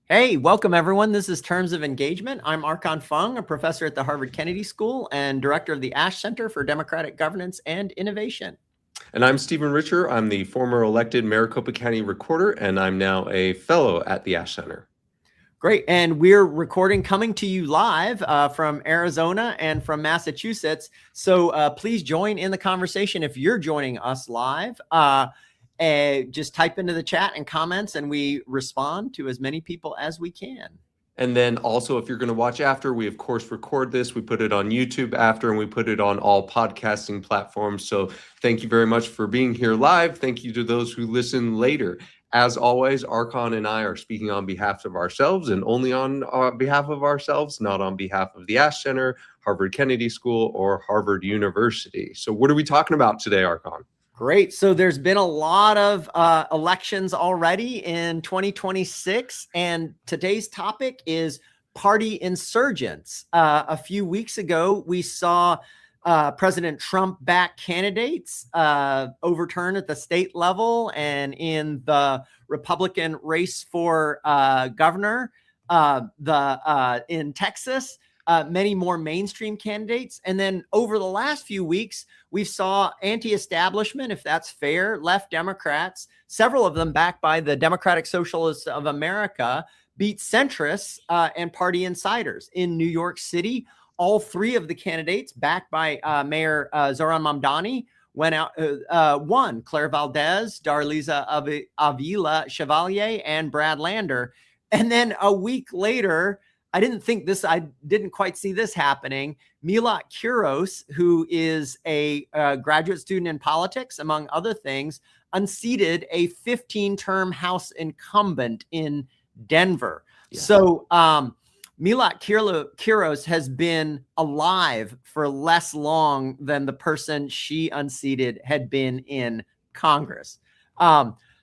Hey, welcome everyone. This is Terms of Engagement. I'm Archon Fung, a professor at the Harvard Kennedy School and director of the Ash Center for Democratic Governance and Innovation. And I'm Stephen Richer. I'm the former elected Maricopa County Recorder, and I'm now a fellow at the Ash Center. Great. And we're coming to you live from Arizona and from Massachusetts. So please join in the conversation if you're joining us live. Just type into the chat and comments, and we respond to as many people as we can. And then also, if you're going to watch after, we of course record this. We put it on YouTube after, and we put it on all podcasting platforms. So thank you very much for being here live. Thank you to those who listen later. As always, Archon and I are speaking on behalf of ourselves and only on behalf of ourselves, not on behalf of the Ash Center, Harvard Kennedy School, or Harvard University. So what are we talking about today, Archon? Great. So there's been a lot of elections already in 2026, and today's topic is party insurgents. A few weeks ago, we saw President Trump-backed candidates overturn at the state level, and in the Republican race for governor in Texas, many more mainstream candidates. And then over the last few weeks, we saw anti-establishment, if that's fair, left Democrats, several of them backed by the Democratic Socialists of America, beat centrists and party insiders. In New York City, all three of the candidates backed by Mayor Zohran Mamdani went out, won: Claire Valdez, Darlisa Avila Chevalier, and Brad Lander. And then a week later, I didn't quite see this happening. Melat Kiros, who is a graduate student in politics, among other things, unseated a 15-term House incumbent in Denver. Yeah. So Melat Kiros has been alive for less long than the person she unseated had been in Congress.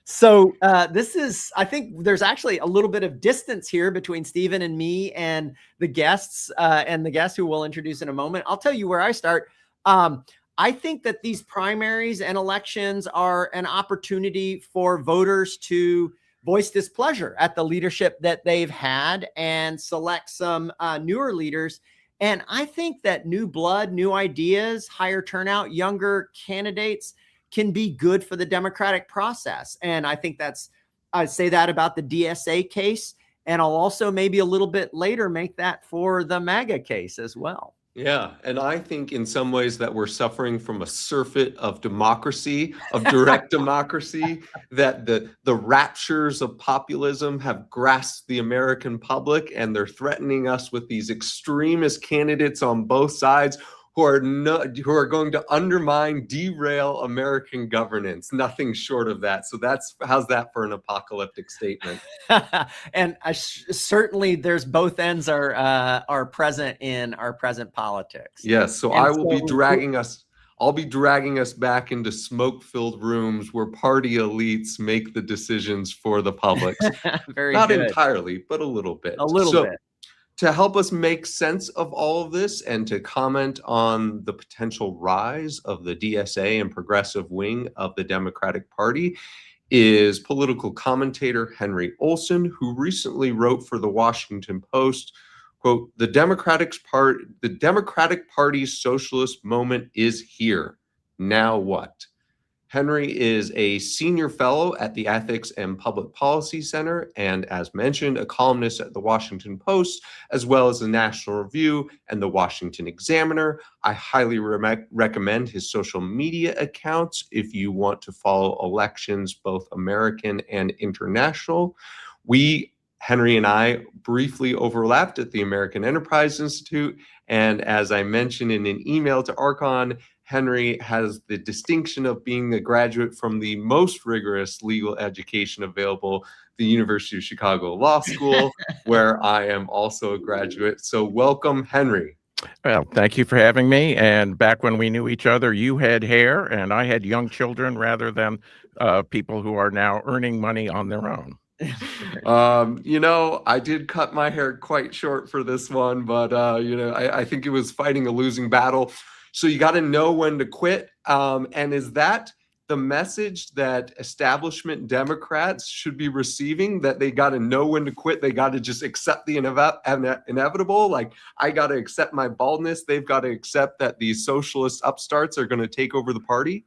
So this is, I think there's actually a little bit of distance here between Stephen and me and the guests who we'll introduce in a moment. I'll tell you where I start. I think that these primaries and elections are an opportunity for voters to voice displeasure at the leadership that they've had and select some newer leaders. And I think that new blood, new ideas, higher turnout, younger candidates can be good for the democratic process. And I think I'd say that about the DSA case. And I'll also maybe a little bit later make that for the MAGA case as well. Yeah, and I think in some ways that we're suffering from a surfeit of democracy, of direct democracy, that the raptures of populism have grasped the American public, and they're threatening us with these extremist candidates on both sides who are going to undermine, derail American governance. Nothing short of that. So how's that for an apocalyptic statement? And certainly, there's both ends are present in our present politics. Yes. So I'll be dragging us back into smoke-filled rooms where party elites make the decisions for the public. Not good. Entirely, but a little bit. A little bit. To help us make sense of all of this and to comment on the potential rise of the DSA and progressive wing of the Democratic Party is political commentator Henry Olsen, who recently wrote for the Washington Post, quote, "The Democratic Party's socialist moment is here. Now what?" Henry is a senior fellow at the Ethics and Public Policy Center, and as mentioned, a columnist at the Washington Post, as well as the National Review and the Washington Examiner. I highly recommend his social media accounts if you want to follow elections, both American and international. Henry and I briefly overlapped at the American Enterprise Institute, and as I mentioned in an email to Archon, Henry has the distinction of being a graduate from the most rigorous legal education available, the University of Chicago Law School, where I am also a graduate. So welcome, Henry. Well, thank you for having me. And back when we knew each other, you had hair and I had young children rather than people who are now earning money on their own. I did cut my hair quite short for this one, but, I think it was fighting a losing battle. So you got to know when to quit. And is that the message that establishment Democrats should be receiving, that they got to know when to quit. They got to just accept the inevitable. Like, I got to accept my baldness. They've got to accept that these socialist upstarts are going to take over the party.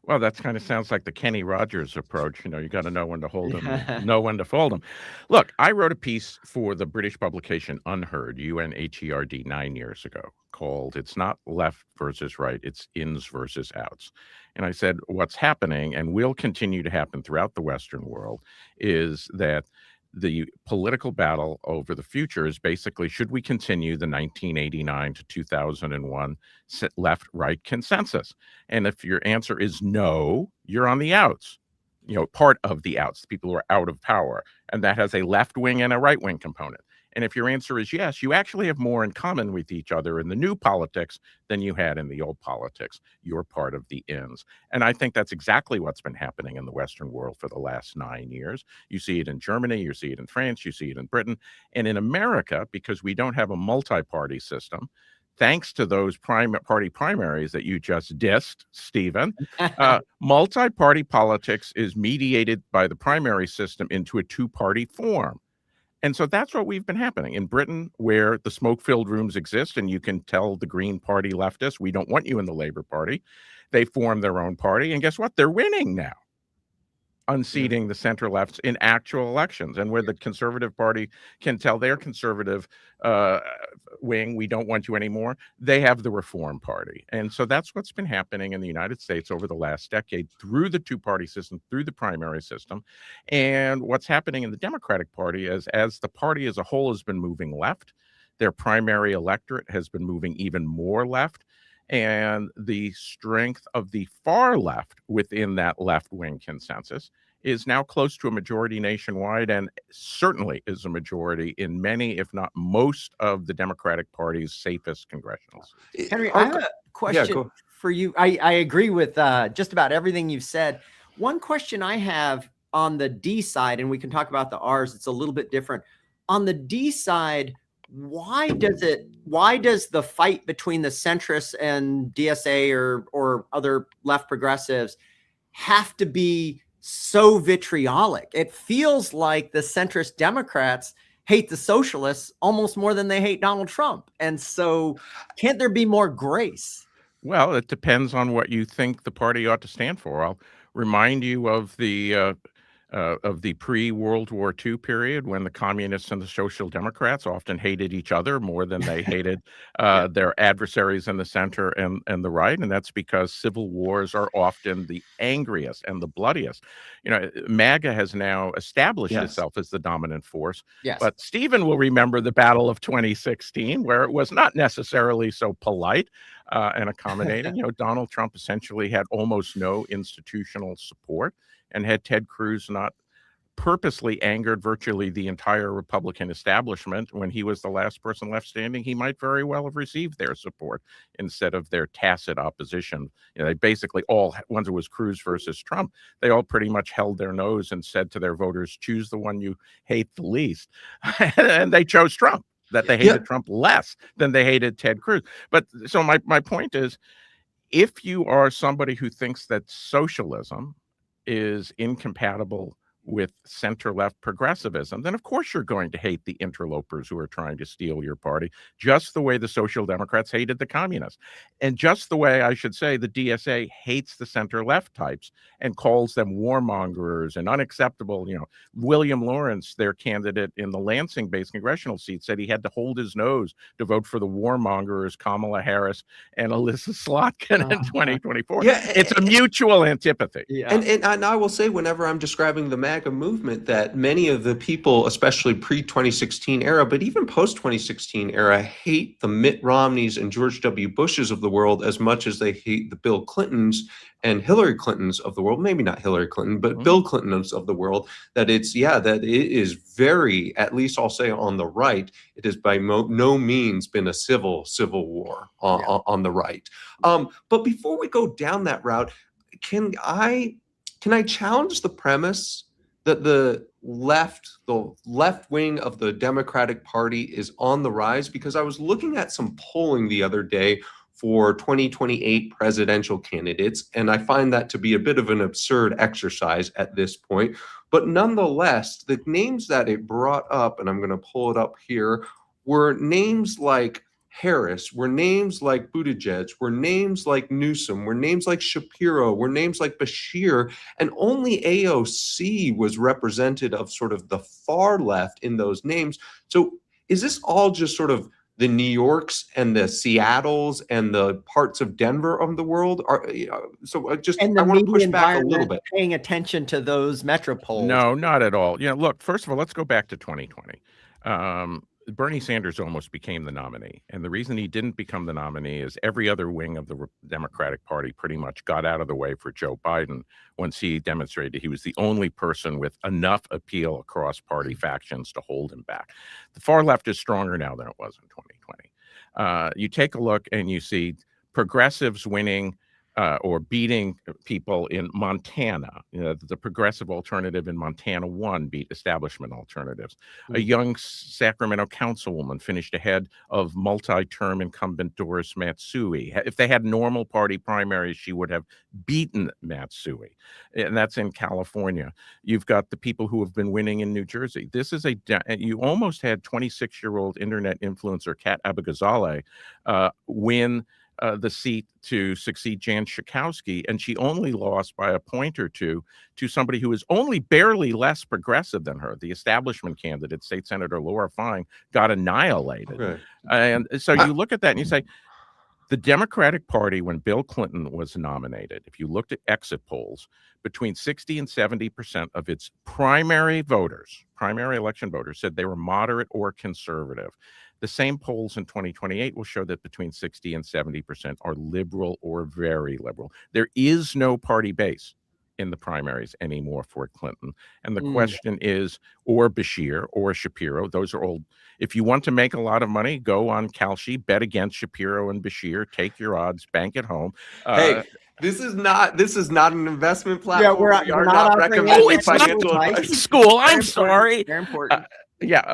Well, that kind of sounds like the Kenny Rogers approach. You got to know when to hold them, know when to fold them. Look, I wrote a piece for the British publication Unheard, UNHERD, 9 years ago, called "It's Not Left versus Right, It's Ins versus Outs." And I said, what's happening, and will continue to happen throughout the Western world, is that the political battle over the future is basically, should we continue the 1989 to 2001 left-right consensus? And if your answer is no, you're on the outs, part of the outs, the people who are out of power. And that has a left wing and a right wing component. And if your answer is yes, you actually have more in common with each other in the new politics than you had in the old politics. You're part of the ins. And I think that's exactly what's been happening in the Western world for the last 9 years. You see it in Germany, you see it in France, you see it in Britain. And in America, because we don't have a multi-party system, thanks to those party primaries that you just dissed, Stephen, multi-party politics is mediated by the primary system into a two-party form. And so that's what we've been happening in Britain, where the smoke-filled rooms exist, and you can tell the Green Party leftists, we don't want you in the Labour Party. They form their own party, and guess what? They're winning now, unseating the center lefts in actual elections. And where the Conservative Party can tell their conservative wing, we don't want you anymore, they have the Reform Party. And so that's what's been happening in the United States over the last decade through the two-party system, through the primary system. And what's happening in the Democratic Party is, as the party as a whole has been moving left, their primary electorate has been moving even more left. And the strength of the far left within that left-wing consensus is now close to a majority nationwide, and certainly is a majority in many, if not most, of the Democratic Party's safest congressional seats. Henry, I have a question for you. I agree with just about everything you've said. One question I have on the D side, and we can talk about the R's, it's a little bit different. On the D side, why does the fight between the centrists and DSA or other left progressives have to be so vitriolic? It feels like the centrist Democrats hate the socialists almost more than they hate Donald Trump. And so can't there be more grace? Well, it depends on what you think the party ought to stand for. I'll remind you of the pre-World War II period, when the communists and the social democrats often hated each other more than they hated their adversaries in the center and the right. And that's because civil wars are often the angriest and the bloodiest. MAGA has now established itself as the dominant force. Yes. But Stephen will remember the Battle of 2016, where it was not necessarily so polite and accommodating. Donald Trump essentially had almost no institutional support, and had Ted Cruz not purposely angered virtually the entire Republican establishment when he was the last person left standing, he might very well have received their support instead of their tacit opposition. They basically all, once it was Cruz versus Trump, they all pretty much held their nose and said to their voters, choose the one you hate the least. And they chose Trump, that they hated Trump less than they hated Ted Cruz. But so my point is, if you are somebody who thinks that socialism is incompatible with center-left progressivism, then of course you're going to hate the interlopers who are trying to steal your party, just the way the Social Democrats hated the communists. And just the way, I should say, the DSA hates the center-left types and calls them warmongers and unacceptable. William Lawrence, their candidate in the Lansing-based congressional seat, said he had to hold his nose to vote for the warmongers, Kamala Harris and Alyssa Slotkin in 2024. It's a mutual antipathy. And I will say, whenever I'm describing the MAGA movement, that many of the people, especially pre-2016 era, but even post-2016 era, hate the Mitt Romneys and George W. Bushes of the world as much as they hate the Bill Clintons and Hillary Clintons of the world. Maybe not Hillary Clinton, but Bill Clintons of the world. That it is very, at least I'll say on the right, it has by no means been a civil war on the right. But before we go down that route, can I challenge the premise that the left wing of the Democratic Party is on the rise? Because I was looking at some polling the other day for 2028 presidential candidates. And I find that to be a bit of an absurd exercise at this point. But nonetheless, the names that it brought up, and I'm going to pull it up here, were names like Harris, were names like Buttigieg, were names like Newsom, were names like Shapiro, were names like Bashir, and only AOC was represented of sort of the far left in those names. So is this all just sort of the New Yorks and the Seattles and the parts of Denver of the world? And I want to push back a little bit. Paying attention to those metropoles. No, not at all. Look, first of all, let's go back to 2020. Bernie Sanders almost became the nominee. And the reason he didn't become the nominee is every other wing of the Democratic Party pretty much got out of the way for Joe Biden once he demonstrated he was the only person with enough appeal across party factions to hold him back. The far left is stronger now than it was in 2020. You take a look and you see progressives winning or beating people in Montana. The progressive alternative in Montana beat establishment alternatives. A young Sacramento councilwoman finished ahead of multi-term incumbent Doris Matsui. If they had normal party primaries, she would have beaten Matsui. And that's in California. You've got the people who have been winning in New Jersey. You almost had 26-year-old internet influencer Kat Abigazale win the seat to succeed Jan Schakowsky, and she only lost by a point or two to somebody who is only barely less progressive than her. The establishment candidate, State Senator Laura Fung, got annihilated. Okay. And so you look at that and you say, the Democratic Party, when Bill Clinton was nominated, if you looked at exit polls, between 60 and 70% of its primary election voters, said they were moderate or conservative. The same polls in 2028 will show that between 60 and 70% are liberal or very liberal. There is no party base in the primaries anymore for Clinton. And the question is, or Bashir or Shapiro, those are old. If you want to make a lot of money, go on Kalshi, bet against Shapiro and Bashir, take your odds, bank at home. Hey, this is not an investment platform. Yeah, we're not recommending financial advice. School. I'm sorry. Very important.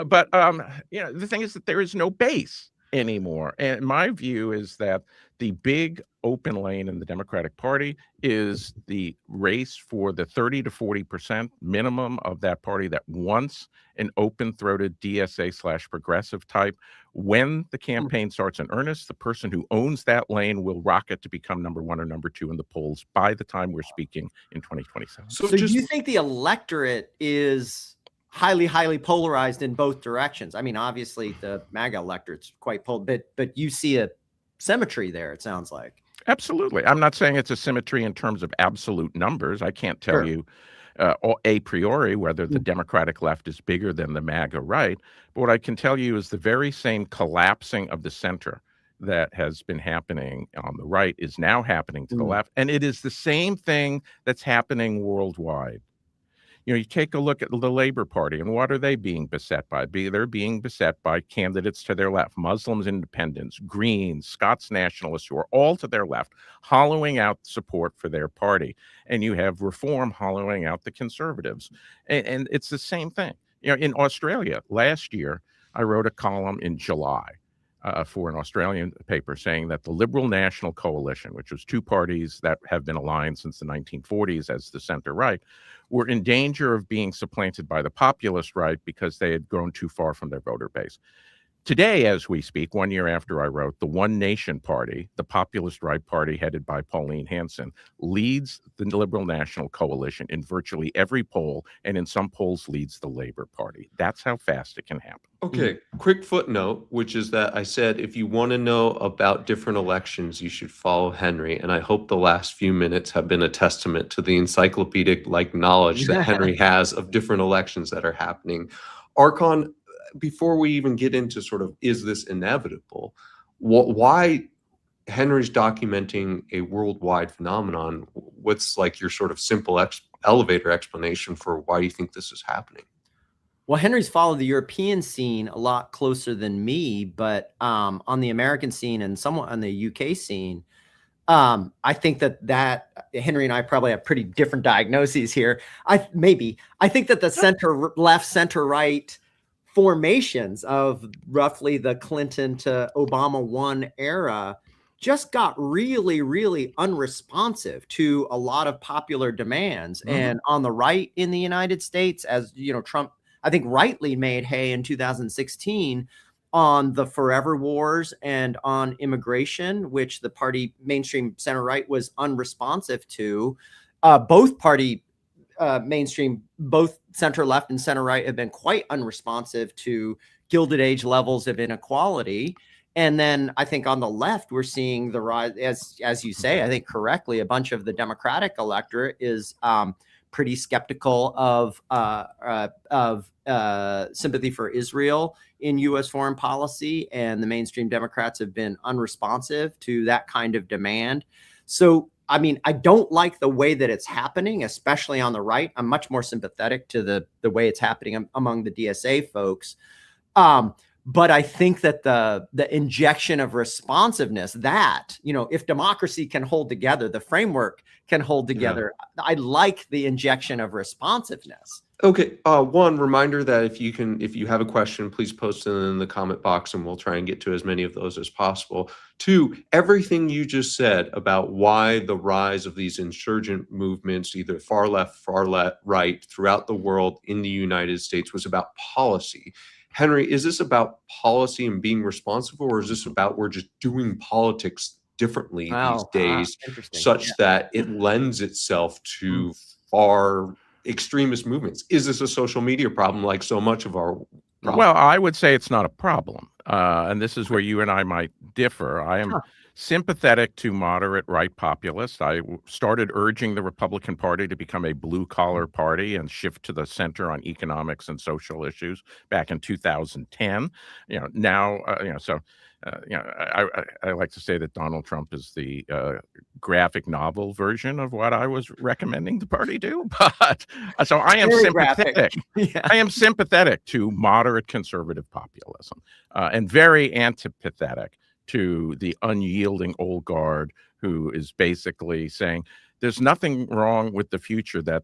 But the thing is that there is no base anymore. And my view is that the big open lane in the Democratic Party is the race for the 30 to 40% minimum of that party that wants an open-throated DSA/progressive type. When the campaign starts in earnest, the person who owns that lane will rocket to become number one or number two in the polls by the time we're speaking in 2027. So do you think the electorate is highly polarized in both directions? I mean, obviously the MAGA electorate's quite but you see a symmetry there, it sounds like. Absolutely. I'm not saying it's a symmetry in terms of absolute numbers. I can't tell you a priori whether the Democratic left is bigger than the MAGA right. But what I can tell you is the very same collapsing of the center that has been happening on the right is now happening to the left. And it is the same thing that's happening worldwide. You take a look at the Labor Party, and what are they being beset by? They're being beset by candidates to their left, Muslims, independents, Greens, Scots nationalists, who are all to their left, hollowing out support for their party. And you have Reform hollowing out the Conservatives. And it's the same thing. In Australia, last year, I wrote a column in July for an Australian paper saying that the Liberal National Coalition, which was two parties that have been aligned since the 1940s as the center-right, were in danger of being supplanted by the populist right because they had grown too far from their voter base. Today, as we speak, 1 year after I wrote, the One Nation Party, the populist right party headed by Pauline Hanson, leads the Liberal National Coalition in virtually every poll, and in some polls leads the Labor Party. That's how fast it can happen. Okay, quick footnote, which is that I said if you want to know about different elections, you should follow Henry. And I hope the last few minutes have been a testament to the encyclopedic-like knowledge that Henry has of different elections that are happening. Archon, before we even get into sort of, is this inevitable? Why Henry's documenting a worldwide phenomenon? What's like your sort of simple elevator explanation for why you think this is happening? Well, Henry's followed the European scene a lot closer than me, but on the American scene and somewhat on the UK scene, I think that Henry and I probably have pretty different diagnoses here. I think that the center left, center right formations of roughly the Clinton to Obama 1 era just got really, really unresponsive to a lot of popular demands. And on the right in the United States, as you know, Trump, I think, rightly made hay in 2016 on the forever wars and on immigration, which the party mainstream center right was unresponsive to. Both party mainstream, both center left and center right, have been quite unresponsive to Gilded Age levels of inequality. And then I think on the left, we're seeing the rise, as you say, I think correctly, a bunch of the Democratic electorate is pretty skeptical of sympathy for Israel in U.S. foreign policy, and the mainstream Democrats have been unresponsive to that kind of demand. So, I mean, I don't like the way that it's happening, especially on the right. I'm much more sympathetic to the way it's happening among the DSA folks. But I think that the injection of responsiveness, that, you know, if democracy can hold together, the framework can hold together. Yeah. I like the injection of responsiveness. Okay. One reminder that if you have a question, please post it in the comment box and we'll try and get to as many of those as possible. Two, everything you just said about why the rise of these insurgent movements, either far left, right, throughout the world in the United States was about policy. Henry, is this about policy and being responsible, or is this about we're just doing politics differently these days, such that it lends itself to far extremist movements? Is this a social media problem like so much of our problem? Well, I would say it's not a problem. And this is where you and I might differ. I am sympathetic to moderate right populists. I started urging the Republican Party to become a blue-collar party and shift to the center on economics and social issues back in 2010. You know, now, I like to say that Donald Trump is the graphic novel version of what I was recommending the party do. But so I am sympathetic. I am sympathetic to moderate conservative populism and very antipathetic to the unyielding old guard who is basically saying there's nothing wrong with the future, that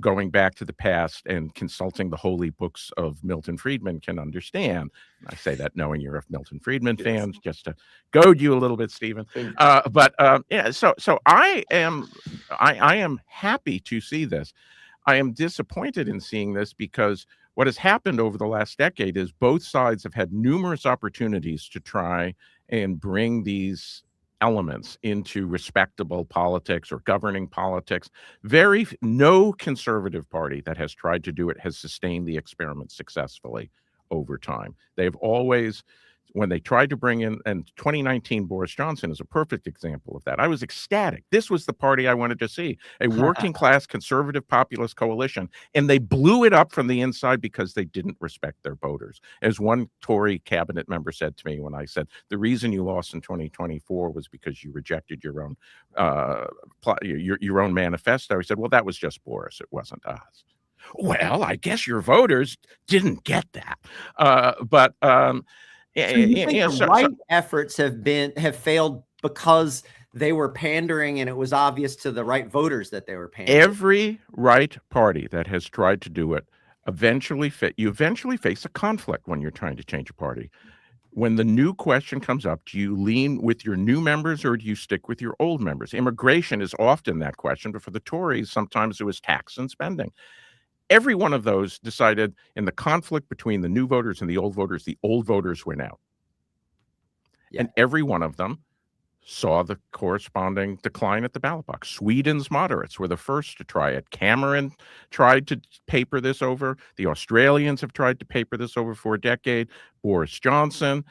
going back to the past and consulting the holy books of Milton Friedman can understand. I say that knowing you're a Milton Friedman fan, just to goad you a little bit, Stephen. Yeah, so I am happy to see this. I am disappointed in seeing this because what has happened over the last decade is both sides have had numerous opportunities to try and bring these elements into respectable politics or governing politics. No conservative party that has tried to do it has sustained the experiment successfully over time. They've always, when they tried to bring in, and 2019 Boris Johnson is a perfect example of that. I was ecstatic. This was the party I wanted to see, a working class conservative populist coalition, and they blew it up from the inside because they didn't respect their voters. As one Tory cabinet member said to me when I said, the reason you lost in 2024 was because you rejected your own manifesto. He said, well, that was just Boris. It wasn't us. Well, I guess your voters didn't get that. So you think the right efforts have failed because they were pandering and it was obvious to the right voters that they were pandering? Every right party that has tried to do it eventually face a conflict when you're trying to change a party. When the new question comes up, do you lean with your new members or do you stick with your old members? Immigration is often that question, but for the Tories, sometimes it was tax and spending. Every one of those decided in the conflict between the new voters and the old voters win out. Yeah. And every one of them saw the corresponding decline at the ballot box. Sweden's moderates were the first to try it. Cameron tried to paper this over. The Australians have tried to paper this over for a decade. Boris Johnson.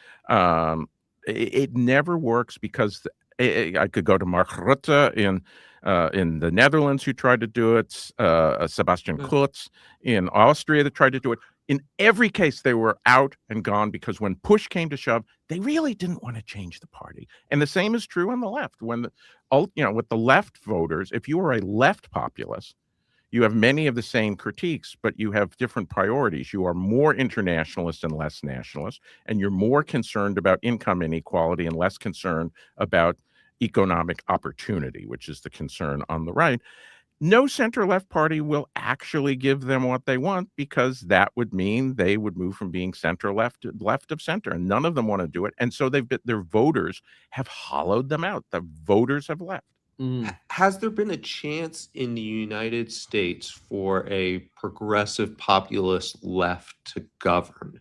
It never works because I could go to Mark Rutte in the Netherlands who tried to do it, Sebastian Kurz in Austria that tried to do it. In every case, they were out and gone because when push came to shove, they really didn't want to change the party. And the same is true on the left. With the left voters, if you are a left populist, you have many of the same critiques, but you have different priorities. You are more internationalist and less nationalist, and you're more concerned about income inequality and less concerned about economic opportunity, which is the concern on the right. no center-left party will actually give them what they want, because that would mean they would move from being center-left to left of center, and none of them want to do it. And so their voters have hollowed them out. The voters have left. Has there been a chance in the United States for a progressive populist left to govern?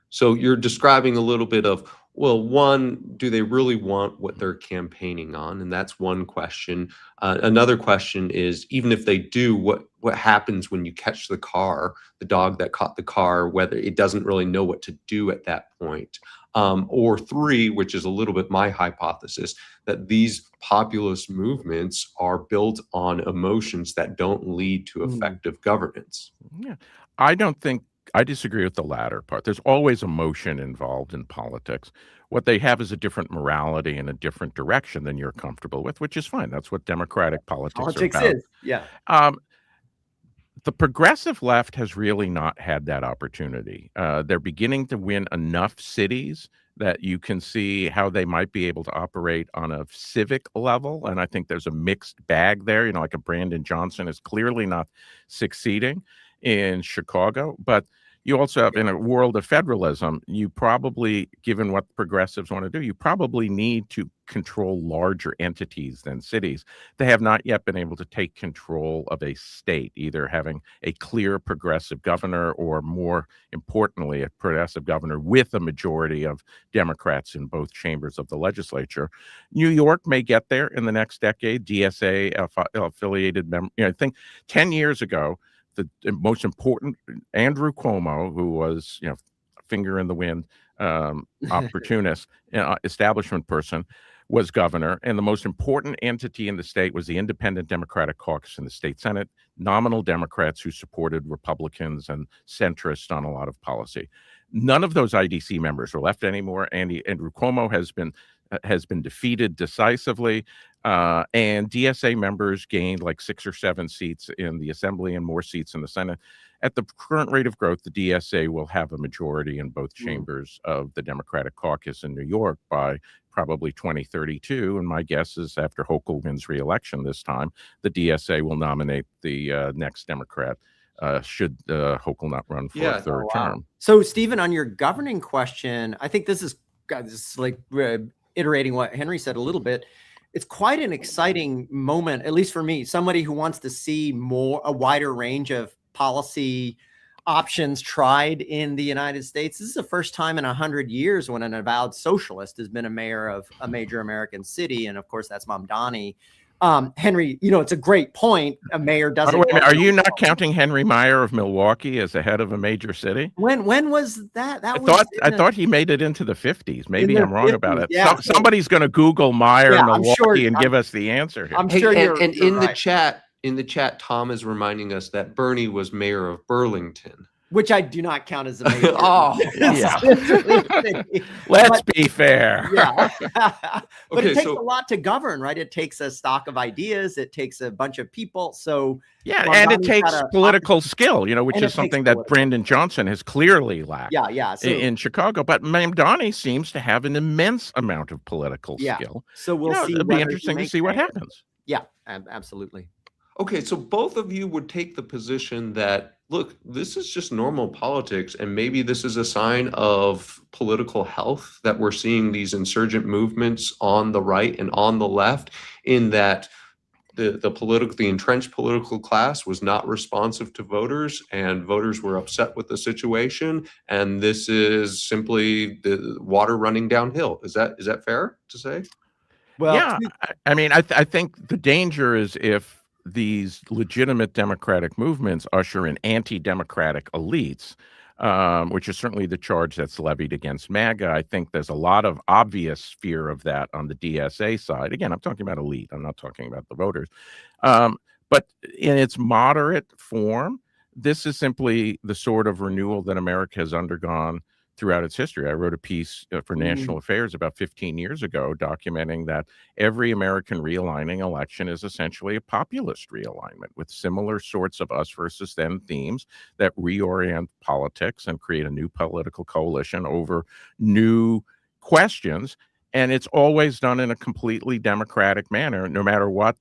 So you're describing a little bit of, well, one, do they really want what they're campaigning on? And that's one question. Another question is, even if they do, what happens when you catch the dog that caught the car, whether it doesn't really know what to do at that point? Or three, which is a little bit my hypothesis, that these populist movements are built on emotions that don't lead to effective governance. Yeah. I disagree with the latter part. There's always emotion involved in politics. What they have is a different morality and a different direction than you're comfortable with, which is fine. That's what democratic politics are about. Is, yeah. The progressive left has really not had that opportunity. They're beginning to win enough cities that you can see how they might be able to operate on a civic level. And I think there's a mixed bag there. Like a Brandon Johnson is clearly not succeeding in Chicago, but you also have, in a world of federalism, you probably, given what progressives want to do, you probably need to control larger entities than cities. They have not yet been able to take control of a state, either having a clear progressive governor or, more importantly, a progressive governor with a majority of Democrats in both chambers of the legislature. New York may get there in the next decade. DSA affiliated I think 10 years ago, the most important, Andrew Cuomo, who was, finger in the wind, opportunist, establishment person, was governor. And the most important entity in the state was the Independent Democratic Caucus in the state Senate, nominal Democrats who supported Republicans and centrists on a lot of policy. None of those IDC members are left anymore. Andrew Cuomo has been defeated decisively, and DSA members gained like 6 or 7 seats in the Assembly and more seats in the Senate. At the current rate of growth, the DSA will have a majority in both chambers of the Democratic caucus in New York by probably 2032. And my guess is after Hochul wins re-election this time, the DSA will nominate the next Democrat, should Hochul not run for a third term. So, Stephen, on your governing question, I think this is like iterating what Henry said a little bit. It's quite an exciting moment, at least for me, somebody who wants to see a wider range of policy options tried in the United States. This is the first time in 100 years when an avowed socialist has been a mayor of a major American city. And of course, that's Mamdani. Henry, it's a great point. A mayor doesn't. Are you not counting Henry Meyer of Milwaukee as the head of a major city? When was that? I thought he made it into the 50s. Maybe I'm wrong about it. Yeah, somebody's going to Google Meyer Milwaukee and give us the answer here. I'm sure you're in right. In the chat, Tom is reminding us that Bernie was mayor of Burlington, which I do not count as a mayor. Yeah. Let's be fair. Yeah. But it takes a lot to govern, right? It takes a stock of ideas. It takes a bunch of people. So and it takes political skill, which is something that Brandon Johnson has clearly lacked in Chicago. But Mamdani seems to have an immense amount of political skill. So we'll see. It'll be interesting to see what happens. Yeah, absolutely. Okay, so both of you would take the position that, look, this is just normal politics, and maybe this is a sign of political health that we're seeing these insurgent movements on the right and on the left, in that the entrenched political class was not responsive to voters, and voters were upset with the situation, and this is simply the water running downhill. Is that fair to say? Well, yeah, I think the danger is if these legitimate democratic movements usher in anti-democratic elites, which is certainly the charge that's levied against MAGA. I think there's a lot of obvious fear of that on the DSA side. Again, I'm talking about elite. I'm not talking about the voters. But in its moderate form, this is simply the sort of renewal that America has undergone throughout its history. I wrote a piece for National Affairs about 15 years ago documenting that every American realigning election is essentially a populist realignment with similar sorts of us versus them themes that reorient politics and create a new political coalition over new questions. And it's always done in a completely democratic manner, no matter what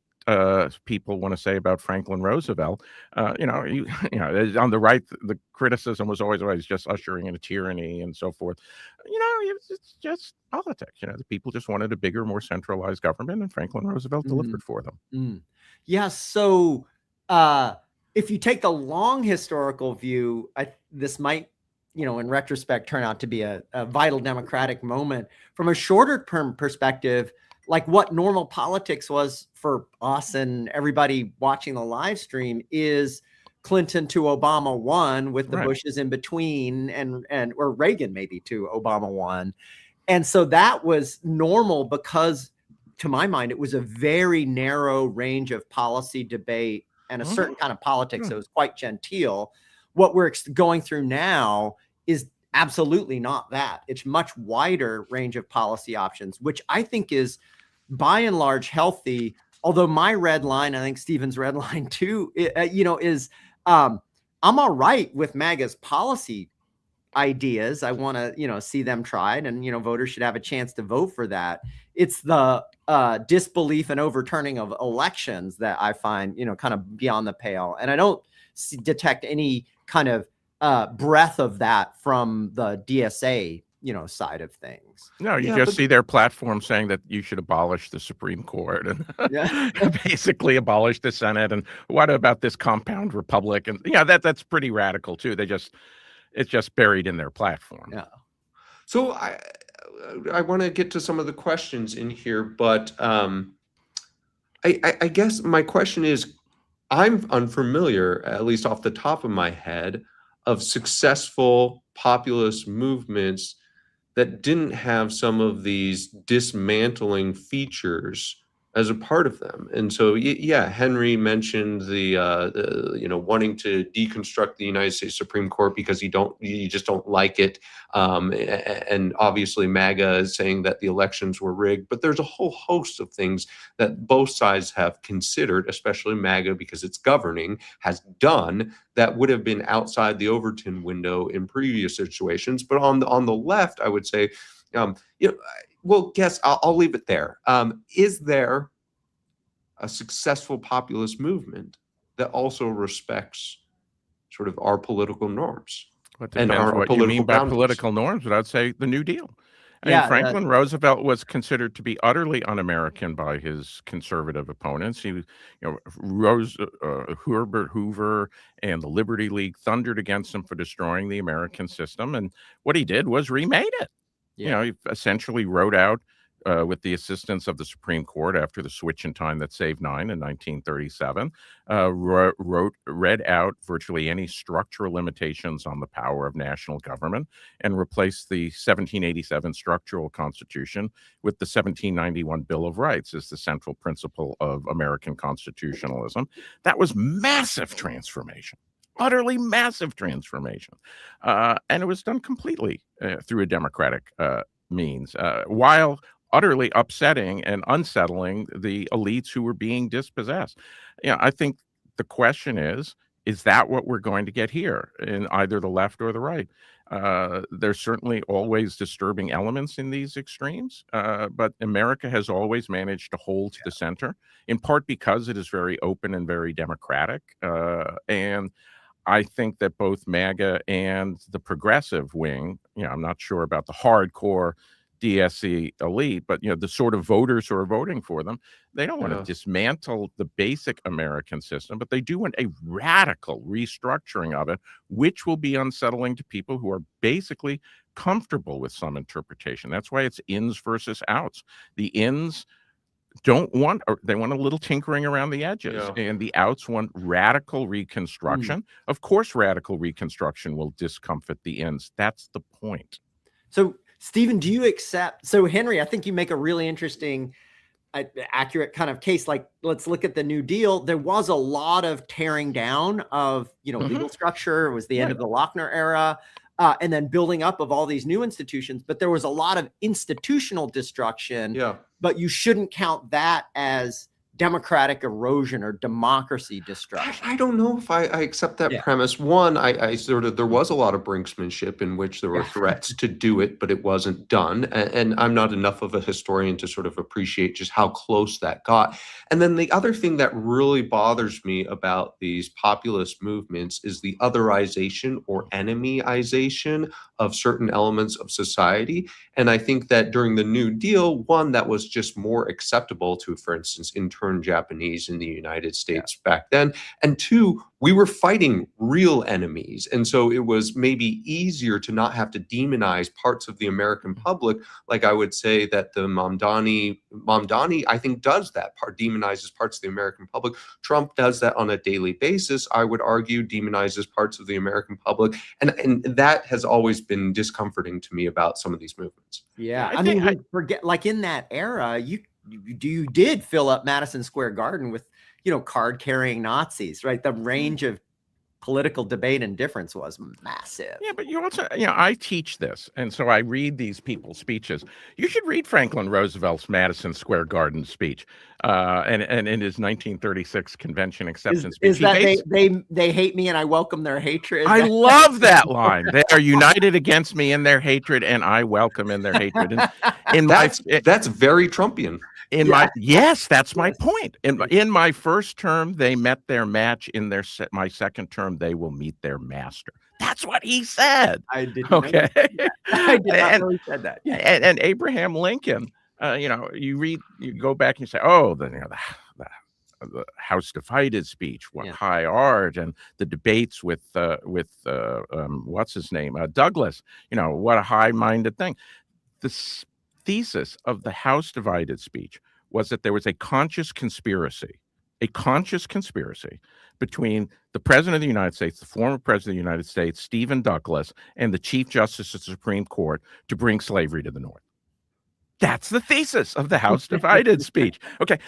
people want to say about Franklin Roosevelt. On the right, the criticism was always just ushering in a tyranny and so forth. It's just politics. The people just wanted a bigger, more centralized government, and Franklin Roosevelt delivered for them. Yeah. So if you take the long historical view, this might, in retrospect, turn out to be a vital democratic moment. From a shorter term perspective, like what normal politics was for us and everybody watching the live stream is Clinton to Obama 1 with the Bushes in between, or Reagan maybe to Obama 1. And so that was normal because, to my mind, it was a very narrow range of policy debate and a certain kind of politics that was quite genteel. What we're going through now is absolutely not that. It's much wider range of policy options, which I think is by and large healthy. Although my red line, I think Stephen's red line too, is I'm all right with MAGA's policy ideas. I want to, see them tried, and, voters should have a chance to vote for that. It's the disbelief and overturning of elections that I find, kind of beyond the pale. And I don't detect any kind of breadth of that from the DSA, side of things. No, you just see their platform saying that you should abolish the Supreme Court and basically abolish the Senate. And what about this compound republic? And that's pretty radical too. It's just buried in their platform. Yeah. So I want to get to some of the questions in here, but I guess my question is, I'm unfamiliar, at least off the top of my head, of successful populist movements that didn't have some of these dismantling features as a part of them. And so, Henry mentioned the wanting to deconstruct the United States Supreme Court because you just don't like it. And obviously MAGA is saying that the elections were rigged, but there's a whole host of things that both sides have considered, especially MAGA because it's governing, has done that would have been outside the Overton window in previous situations. But on the left, I would say, well, guess I'll leave it there. Is there a successful populist movement that also respects sort of our political norms? And what you mean by political norms, but I'd say the New Deal. I mean, Franklin Roosevelt was considered to be utterly un-American by his conservative opponents. He, Herbert Hoover and the Liberty League thundered against him for destroying the American system. And what he did was remade it. He essentially wrote out, with the assistance of the Supreme Court after the switch in time that saved 9 in 1937, read out virtually any structural limitations on the power of national government and replaced the 1787 structural constitution with the 1791 Bill of Rights as the central principle of American constitutionalism. That was massive transformation. Utterly massive transformation. And it was done completely through a democratic means, while utterly upsetting and unsettling the elites who were being dispossessed. I think the question is that what we're going to get here in either the left or the right? There's certainly always disturbing elements in these extremes, but America has always managed to hold to the center, in part because it is very open and very democratic. And I think that both MAGA and the progressive wing, I'm not sure about the hardcore DSC elite, but the sort of voters who are voting for them, they don't want to dismantle the basic American system, but they do want a radical restructuring of it, which will be unsettling to people who are basically comfortable with some interpretation. That's why it's ins versus outs. The ins don't want, or they want a little tinkering around the edges, and the outs want radical reconstruction. Of course, radical reconstruction will discomfort the ins. That's the point. So, Stephen, do you accept? So, Henry, I think you make a really interesting, accurate kind of case. Like, let's look at the New Deal. There was a lot of tearing down of, legal structure. It was the end of the Lochner era, and then building up of all these new institutions. But there was a lot of institutional destruction. But you shouldn't count that as democratic erosion or democracy destruction. I don't know if I accept that premise. One, I sort of, there was a lot of brinksmanship in which there were threats to do it, but it wasn't done. And I'm not enough of a historian to sort of appreciate just how close that got. And then the other thing that really bothers me about these populist movements is the otherization or enemyization of certain elements of society. And I think that during the New Deal, one, that was just more acceptable to, for instance, interned Japanese in the United States back then. And two, we were fighting real enemies. And so it was maybe easier to not have to demonize parts of the American public. Like I would say that the Mamdani, I think, does that part, demonizes parts of the American public. Trump does that on a daily basis, I would argue, demonizes parts of the American public. And that has always been discomforting to me about some of these movements. Yeah. I mean, we forget, like in that era, you did fill up Madison Square Garden with, card carrying Nazis, right? The range of political debate and difference was massive. Yeah, but you also, I teach this. And so I read these people's speeches. You should read Franklin Roosevelt's Madison Square Garden speech and in his 1936 convention acceptance speech. Is that they hate me and I welcome their hatred? I love that line. They are united against me in their hatred and I welcome in their hatred. And that's very Trumpian. Yes, that's my point. In my first term, they met their match. In my second term, they will meet their master. That's what he said. I did. Okay, I did not know he said that. Yeah, and Abraham Lincoln. You go back and you say, oh, the House Divided speech, what high art, and the debates with what's his name, Douglas. What a high-minded thing. This thesis of the House Divided speech was that there was a conscious conspiracy between the President of the United States, the former President of the United States, Stephen Douglas, and the Chief Justice of the Supreme Court to bring slavery to the North. That's the thesis of the House Divided speech. Okay,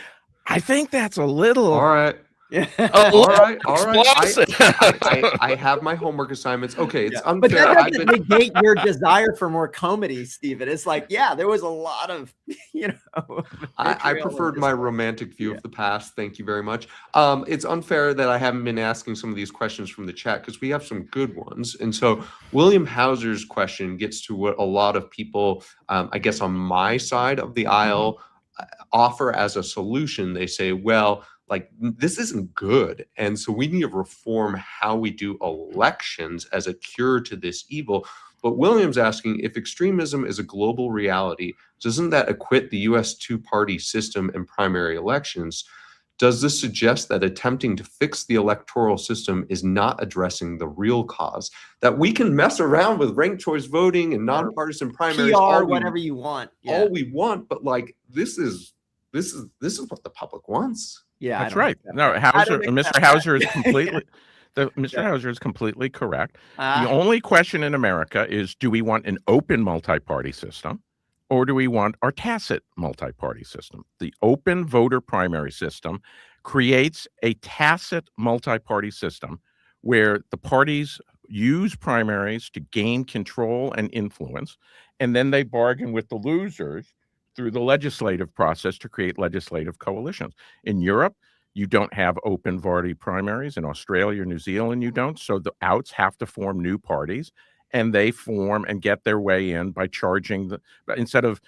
I think that's a little... All right. All right. I have my homework assignments. Okay, it's unfair. But that doesn't negate your desire for more comedy, Stephen. It's like, there was a lot of, I preferred my romantic view of the past. Thank you very much. It's unfair that I haven't been asking some of these questions from the chat because we have some good ones. And so William Hauser's question gets to what a lot of people, I guess on my side of the aisle, offer as a solution. They say, well, this isn't good. And so we need to reform how we do elections as a cure to this evil. But William's asking, if extremism is a global reality, doesn't that acquit the US two-party system and primary elections? Does this suggest that attempting to fix the electoral system is not addressing the real cause? That we can mess around with ranked choice voting and nonpartisan primaries, whatever you want. All we want, but this is what the public wants. Yeah, that's right. No, Mr. Hauser is completely Hauser is completely correct. The only question in America is, do we want an open multi-party system or do we want our tacit multi-party system? The open voter primary system creates a tacit multi-party system where the parties use primaries to gain control and influence, and then they bargain with the losers through the legislative process to create legislative coalitions. In Europe, you don't have open party primaries. In Australia, New Zealand, you don't. So the outs have to form new parties, and they form and get their way in by charging instead of,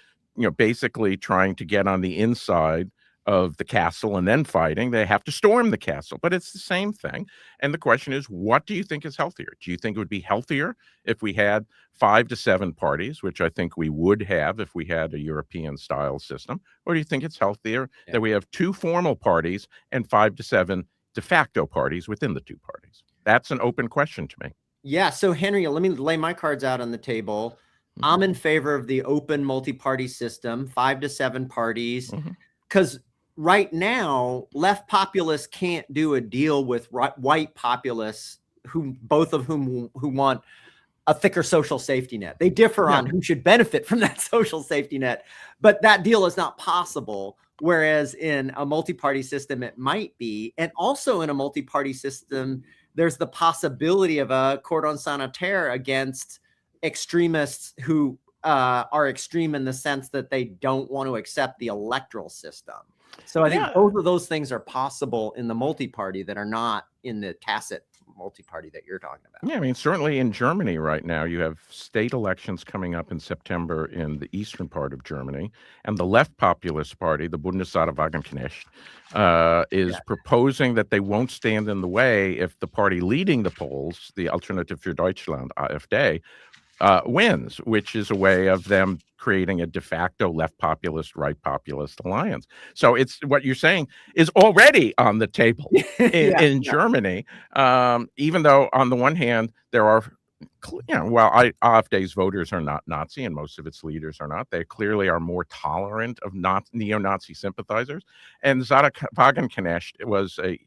basically trying to get on the inside of the castle and then fighting, they have to storm the castle. But it's the same thing. And the question is, what do you think is healthier? Do you think it would be healthier if we had 5 to 7 parties, which I think we would have if we had a European style system? Or do you think it's healthier that we have 2 formal parties and 5 to 7 de facto parties within the 2 parties? That's an open question to me. Yeah. So Henry, let me lay my cards out on the table. I'm in favor of the open multi-party system, 5 to 7 parties, because right now, left populists can't do a deal with white populists, both of whom want a thicker social safety net. They differ on who should benefit from that social safety net, but that deal is not possible. Whereas in a multi-party system, it might be. And also in a multi-party system, there's the possibility of a cordon sanitaire against extremists who are extreme in the sense that they don't want to accept the electoral system. So I think Yeah. both of those things are possible in the multi-party that are not in the tacit multi-party that you're talking about. Yeah, I mean, certainly in Germany right now, you have state elections coming up in September in the eastern part of Germany, and the left populist party, the Bundesrat-Wagenknecht, is proposing that they won't stand in the way if the party leading the polls, the Alternative für Deutschland, AfD, wins, which is a way of them creating a de facto left populist, right populist alliance. So it's what you're saying is already on the table in Germany, even though on the one hand, there are, AfD's voters are not Nazi and most of its leaders are not. They clearly are more tolerant of neo-Nazi sympathizers. And Zara Wagenknecht was a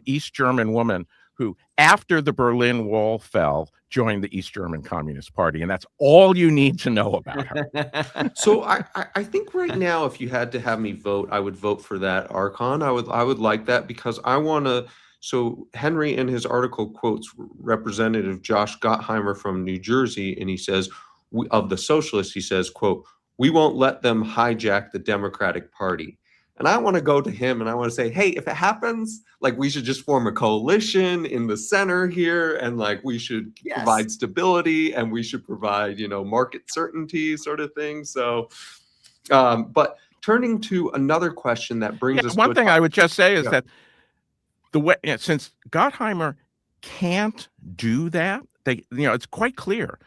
East German woman who, after the Berlin Wall fell, joined the East German Communist Party. And that's all you need to know about her. So I think right now, if you had to have me vote, I would vote for that Archon. I would like that because I want to. So Henry in his article quotes Representative Josh Gottheimer from New Jersey, and he says, of the socialists, he says, quote, "We won't let them hijack the Democratic Party." And I want to go to him and I want to say, hey, if it happens, like we should just form a coalition in the center here, and like we should provide stability and we should provide, market certainty sort of thing. So, but turning to another question that brings us. One thing I would just say is that the way, since Gottheimer can't do that, it's quite clear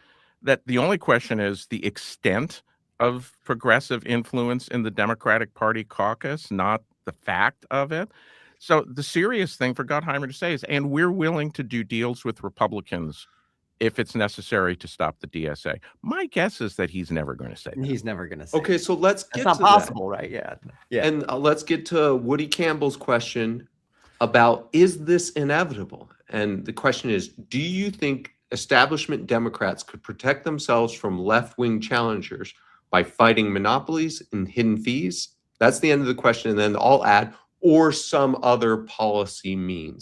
that the only question is the extent of progressive influence in the Democratic Party caucus, not the fact of it. So the serious thing for Gottheimer to say is, and we're willing to do deals with Republicans if it's necessary to stop the DSA. My guess is that he's never going to say that. He's never going to say Okay, so let's get That's to not possible, right? Yeah. And let's get to Woody Campbell's question about, is this inevitable? And the question is, do you think establishment Democrats could protect themselves from left-wing challengers by fighting monopolies and hidden fees? That's the end of the question. And then I'll add, or some other policy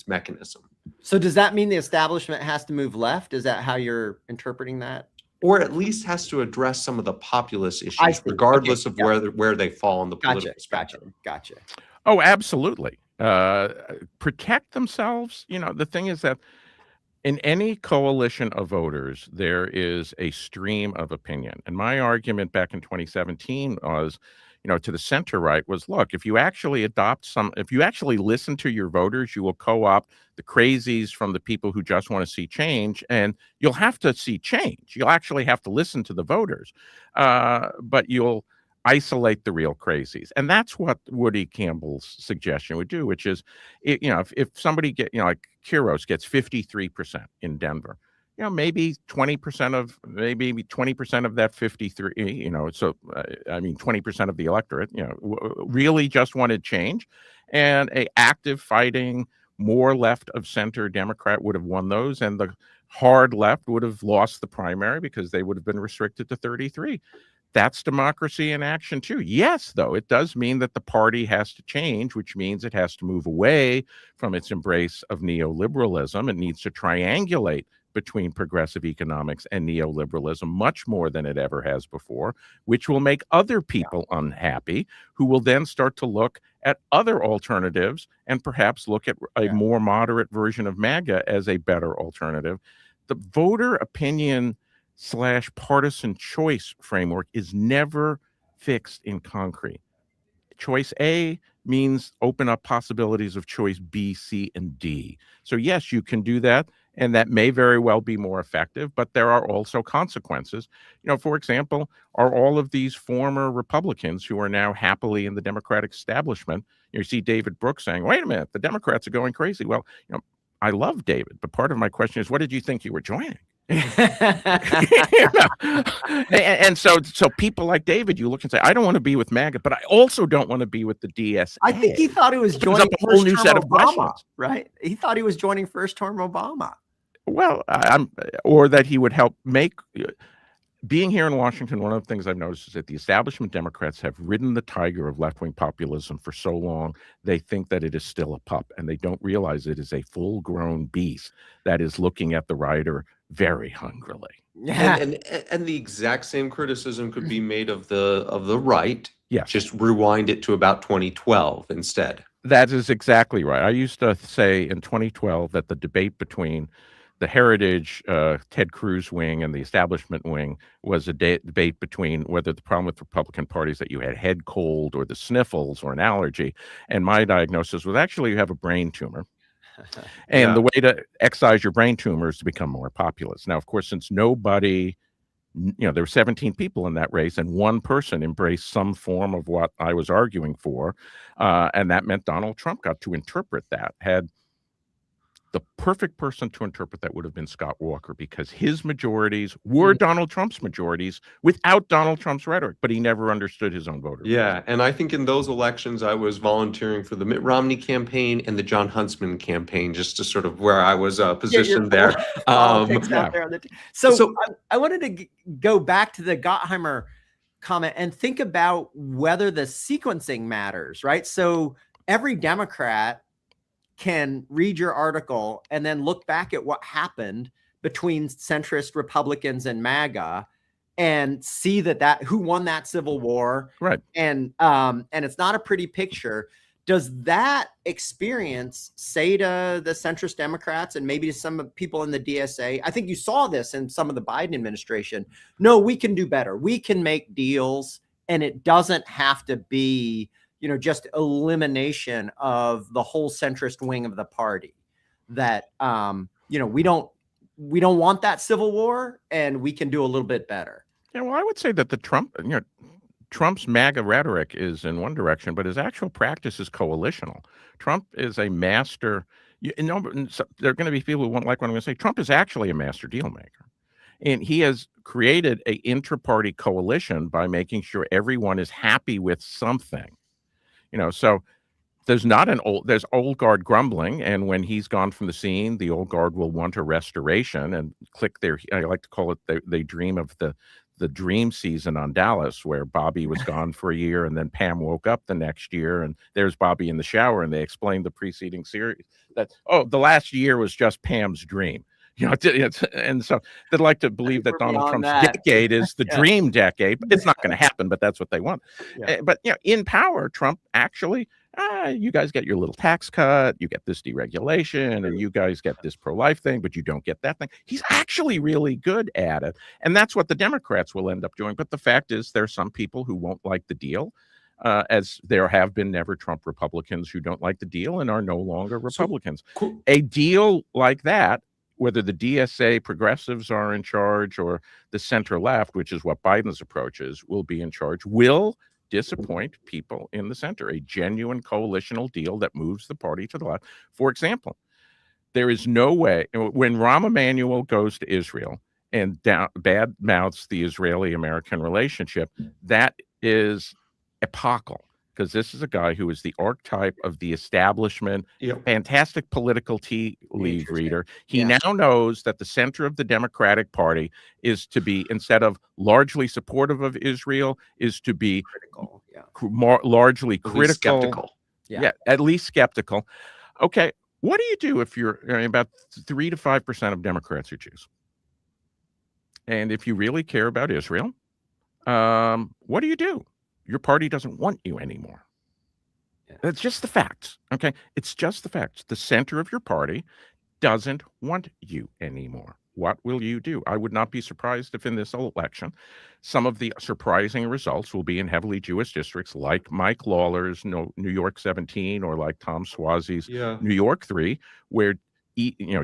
mechanism. So does that mean the establishment has to move left? Is that how you're interpreting that? Or at least has to address some of the populist issues, regardless of where they fall on the political spectrum. Gotcha. Oh, absolutely. Protect themselves. The thing is that in any coalition of voters, there is a stream of opinion. And my argument back in 2017 was, to the center right was, look, if you actually listen to your voters, you will co-opt the crazies from the people who just want to see change, and you'll have to see change. You'll actually have to listen to the voters, but you'll isolate the real crazies. And that's what Woody Campbell's suggestion would do, which is, if somebody like Kiros gets 53% in Denver, maybe 20% of that 53, so, 20% of the electorate, really just wanted change, and a active fighting, more left of center Democrat would have won those, and the hard left would have lost the primary because they would have been restricted to 33. That's democracy in action too. Yes, though, it does mean that the party has to change, which means it has to move away from its embrace of neoliberalism. It needs to triangulate between progressive economics and neoliberalism much more than it ever has before, which will make other people unhappy, who will then start to look at other alternatives and perhaps look at a more moderate version of MAGA as a better alternative. The voter opinion / partisan choice framework is never fixed in concrete. Choice A means open up possibilities of choice B, C, and D. So yes, you can do that, and that may very well be more effective, but there are also consequences. For example, are all of these former Republicans who are now happily in the Democratic establishment, you see David Brooks saying, wait a minute, the Democrats are going crazy. Well, I love David, but part of my question is, what did you think you were joining? And so people like David, you look and say, I don't want to be with MAGA, but I also don't want to be with the DSA. I think he thought he was joining a whole new set of questions, right? He thought he was joining first term Obama. Well, or that he would help make. Being here in Washington, one of the things I've noticed is that the establishment Democrats have ridden the tiger of left-wing populism for so long, they think that it is still a pup, and they don't realize it is a full-grown beast that is looking at the rider very hungrily. And the exact same criticism could be made of the right Yes. Just rewind it to about 2012 instead. That is exactly right. I used to say in 2012 that the debate between the heritage Ted Cruz wing and the establishment wing was a debate between whether the problem with the Republican Party is that you had head cold or the sniffles or an allergy. And my diagnosis was actually you have a brain tumor. And Yeah. the way to excise your brain tumor is to become more populist. Now, of course, since nobody, there were 17 people in that race, and one person embraced some form of what I was arguing for, and that meant Donald Trump got to interpret that. Had the perfect person to interpret that would have been Scott Walker, because his majorities were Donald Trump's majorities without Donald Trump's rhetoric, but he never understood his own voters. Yeah, and I think in those elections, I was volunteering for the Mitt Romney campaign and the John Huntsman campaign, just to sort of where I was positioned there. Politics out there on the so So- I wanted to go back to the Gottheimer comment and think about whether the sequencing matters, right? So every Democrat can read your article and then look back at what happened between centrist Republicans and MAGA and see that who won that civil war. Right. And it's not a pretty picture. Does that experience say to the centrist Democrats and maybe to some people in the DSA? I think you saw this in some of the Biden administration. No, we can do better. We can make deals, and it doesn't have to be just elimination of the whole centrist wing of the party. That we don't want that civil war, and we can do a little bit better. Yeah, well, I would say that the Trump's MAGA rhetoric is in one direction, but his actual practice is coalitional. Trump is a master. There are going to be people who won't like what I'm going to say. Trump is actually a master deal maker. And he has created an intra-party coalition by making sure everyone is happy with something. So there's old guard grumbling, and when he's gone from the scene, the old guard will want a restoration and I like to call it, they dream of the dream season on Dallas, where Bobby was gone for a year and then Pam woke up the next year and there's Bobby in the shower, and they explained the preceding series that, the last year was just Pam's dream. And so they'd like to believe that Donald Trump's decade is the dream decade, but it's not going to happen, but that's what they want. Yeah. But in power, Trump actually, you guys get your little tax cut, you get this deregulation, and you guys get this pro-life thing, but you don't get that thing. He's actually really good at it. And that's what the Democrats will end up doing. But the fact is, there are some people who won't like the deal, as there have been never Trump Republicans who don't like the deal and are no longer Republicans. So, cool. A deal like that, whether the DSA progressives are in charge or the center left, which is what Biden's approach is, will be in charge, will disappoint people in the center. A genuine coalitional deal that moves the party to the left. For example, there is no way, when Rahm Emanuel goes to Israel and bad mouths the Israeli-American relationship, that is epochal. Because this is a guy who is the archetype of the establishment, fantastic political tea leaf reader. He now knows that the center of the Democratic Party is to be, instead of largely supportive of Israel, is to be critical, largely critical. Skeptical. At least skeptical. Okay, what do you do if you're about 3 to 5% of Democrats are Jews? And if you really care about Israel, what do you do? Your party doesn't want you anymore. That's just the facts, okay? It's just the facts. The center of your party doesn't want you anymore. What will you do? I would not be surprised if in this election, some of the surprising results will be in heavily Jewish districts like Mike Lawler's New York 17 or like Tom Suozzi's New York 3, where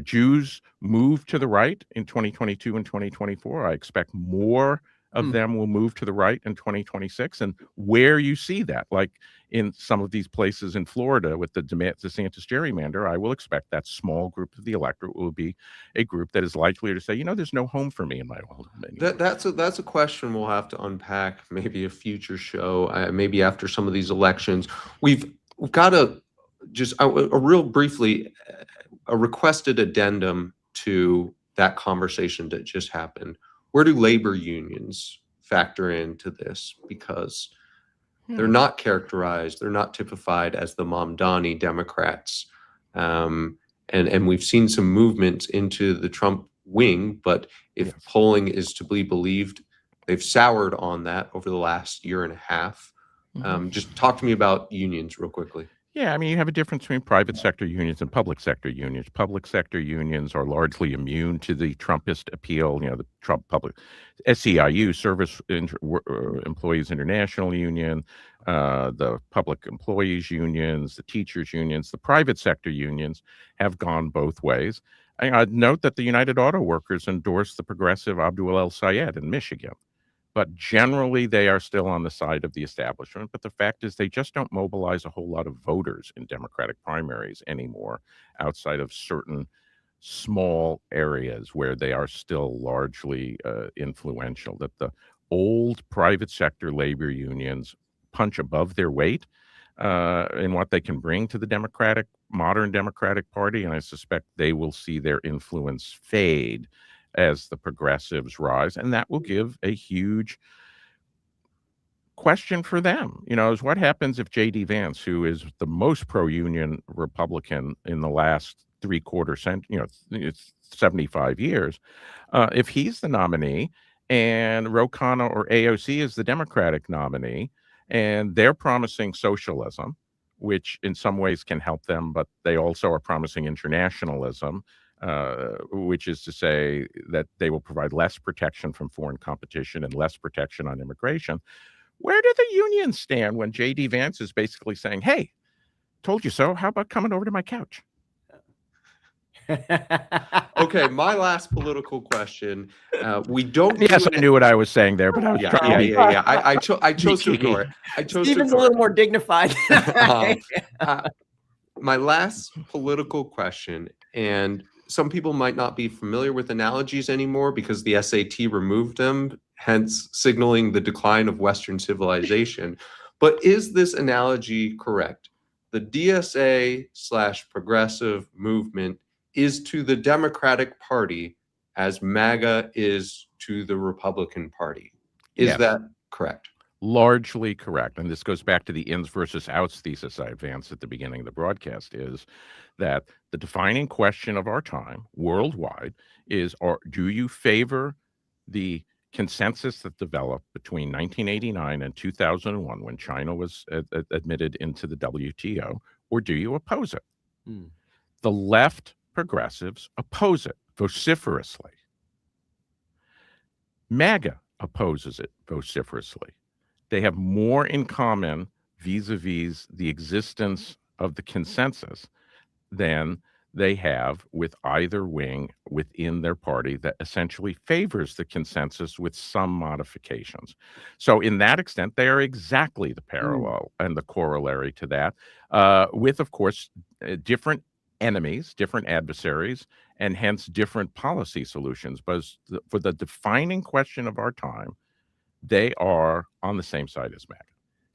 Jews move to the right in 2022 and 2024. I expect more of them will move to the right in 2026. And where you see that, like in some of these places in Florida with the DeSantis gerrymander, I will expect that small group of the electorate will be a group that is likely to say, there's no home for me in my old home anymore. That's a question we'll have to unpack, maybe a future show, maybe after some of these elections. We've got a real briefly, a requested addendum to that conversation that just happened. Where do labor unions factor into this? Because they're not characterized, they're not typified as the Mamdani Democrats. And we've seen some movements into the Trump wing, but if polling is to be believed, they've soured on that over the last year and a half. Just talk to me about unions real quickly. Yeah, I mean, you have a difference between private sector unions and public sector unions. Public sector unions are largely immune to the Trumpist appeal. The Trump public SEIU, Employees International Union, the public employees unions, the teachers unions, the private sector unions have gone both ways. I'd note that the United Auto Workers endorsed the progressive Abdul El Sayed in Michigan. But generally, they are still on the side of the establishment. But the fact is, they just don't mobilize a whole lot of voters in Democratic primaries anymore, outside of certain small areas where they are still largely influential. That the old private sector labor unions punch above their weight in what they can bring to the modern Democratic Party, and I suspect they will see their influence fade as the progressives rise, and that will give a huge question for them. Is what happens if J.D. Vance, who is the most pro-union Republican in the last three-quarter century, it's 75 years, if he's the nominee and Ro Khanna or AOC is the Democratic nominee, and they're promising socialism, which in some ways can help them, but they also are promising internationalism, which is to say that they will provide less protection from foreign competition and less protection on immigration. Where do the unions stand when J.D. Vance is basically saying, hey, told you so, how about coming over to my couch? Okay, my last political question. We don't. Yes, I knew what I was saying there, but I was trying to be. Yeah. I chose to ignore it. Stephen's a little more dignified. My last political question, and some people might not be familiar with analogies anymore because the SAT removed them, hence signaling the decline of Western civilization. But is this analogy correct? The DSA/progressive movement is to the Democratic Party as MAGA is to the Republican Party. Is that correct? Largely correct. And this goes back to the ins versus outs thesis I advanced at the beginning of the broadcast, is that the defining question of our time worldwide is, do you favor the consensus that developed between 1989 and 2001 when China was admitted into the WTO, or do you oppose it? The left progressives oppose it vociferously. MAGA opposes it vociferously. They have more in common vis-a-vis the existence of the consensus than they have with either wing within their party that essentially favors the consensus with some modifications. So in that extent, they are exactly the parallel and the corollary to that, with, of course, different enemies, different adversaries, and hence different policy solutions. But for the defining question of our time, they are on the same side as MAGA.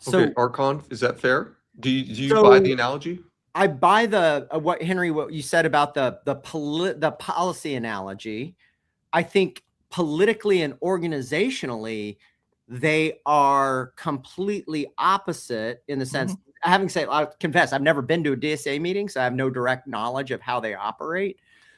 Okay, Archon, is that fair? Do you buy the analogy? I buy what you said about the policy analogy. I think politically and organizationally, they are completely opposite in the sense. Having said, I confess, I've never been to a DSA meeting, so I have no direct knowledge of how they operate.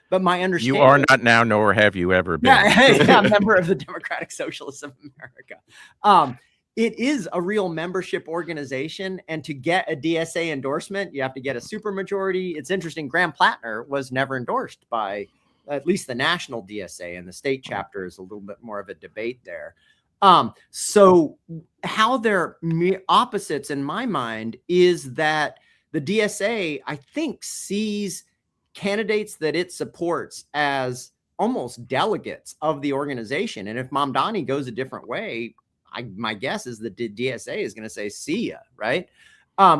But my understanding, you are not now, nor have you ever been. Yeah, I'm a member of the Democratic Socialists of America. It is a real membership organization, and to get a DSA endorsement, you have to get a supermajority. It's interesting. Graham Plattner was never endorsed by at least the national DSA, and the state chapter is a little bit more of a debate there. So how they're opposites in my mind is that the DSA, I think, sees candidates that it supports as almost delegates of the organization. And if Mamdani goes a different way, my guess is that the DSA is going to say, see ya, right?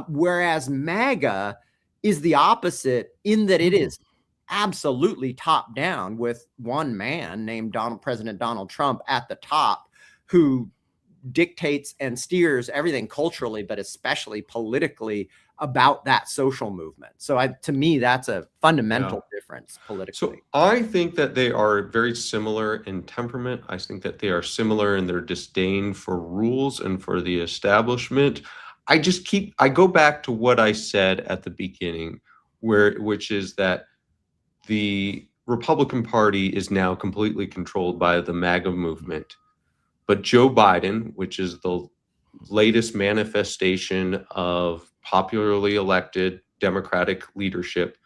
Whereas MAGA is the opposite in that it is absolutely top down with one man named President Donald Trump at the top, who dictates and steers everything culturally, but especially politically about that social movement. So to me, that's a fundamental difference politically. So I think that they are very similar in temperament. I think that they are similar in their disdain for rules and for the establishment. I go back to what I said at the beginning, which is that the Republican Party is now completely controlled by the MAGA movement. But Joe Biden, which is the latest manifestation of popularly elected Democratic leadership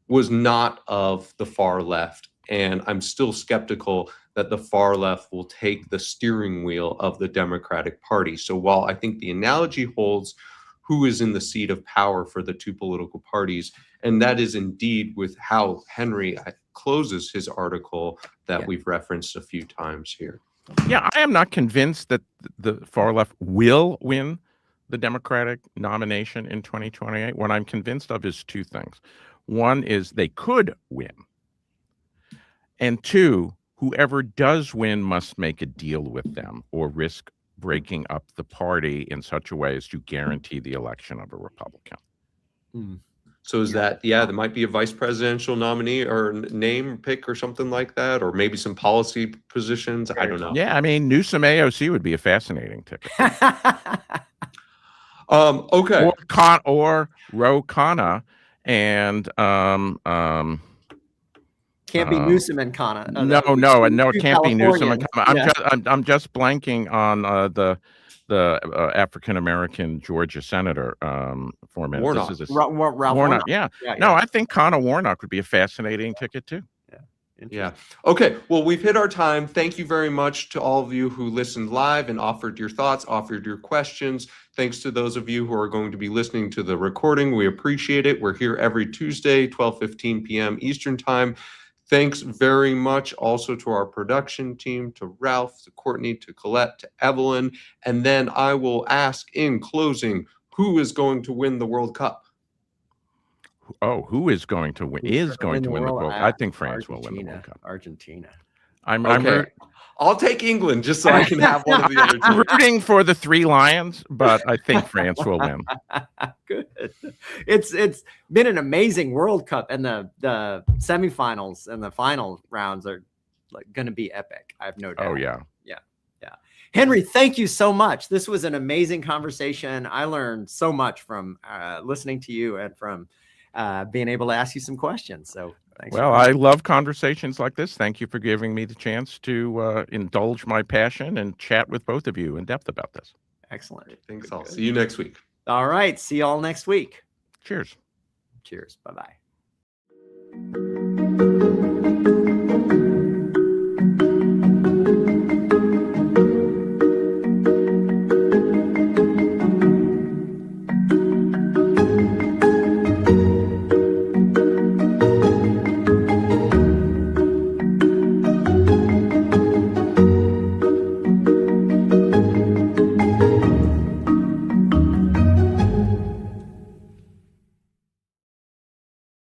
was not of the far left. And I'm still skeptical that the far left will take the steering wheel of the Democratic Party. So while I think the analogy holds who is in the seat of power for the two political parties, and that is indeed with how Henry closes his article that we've referenced a few times here. Yeah, I am not convinced that the far left will win the Democratic nomination in 2028. What I'm convinced of is two things. One is they could win. And two, whoever does win must make a deal with them or risk breaking up the party in such a way as to guarantee the election of a Republican. So is that, there might be a vice presidential nominee or name pick or something like that, or maybe some policy positions. I don't know. Yeah, I mean, Newsom AOC would be a fascinating ticket. Okay. Or Ro Khanna and Can't be Newsom and Khanna. No, it can't be Newsom and Californians. Khanna. I'm just blanking on the African American Georgia senator for a minute. Warnock. This is Ralph Warnock. Yeah. No, I think Khanna Warnock would be a fascinating ticket too. Yeah. Okay. Well, we've hit our time. Thank you very much to all of you who listened live and offered your thoughts, offered your questions. Thanks to those of you who are going to be listening to the recording. We appreciate it. We're here every Tuesday, 12:15 p.m. Eastern Time. Thanks very much also to our production team, to Ralph, to Courtney, to Colette, to Evelyn. And then I will ask in closing, who is going to win the World Cup? Oh, who is going to win? Is going to win the World Cup? I think France will win the World Cup. Argentina. I'll take England just so I can have one of the other two. Rooting for the Three Lions, but I think France will win. Good. It's been an amazing World Cup, and the semifinals and the final rounds are going to be epic. I have no doubt. Oh yeah. Henry, thank you so much. This was an amazing conversation. I learned so much from listening to you and from being able to ask you some questions. So thanks. Well, I love conversations like this. Thank you for giving me the chance to indulge my passion and chat with both of you in depth about this. Excellent. Thanks. I'll see you next week. All right. See you all next week. Cheers. Cheers. Bye-bye.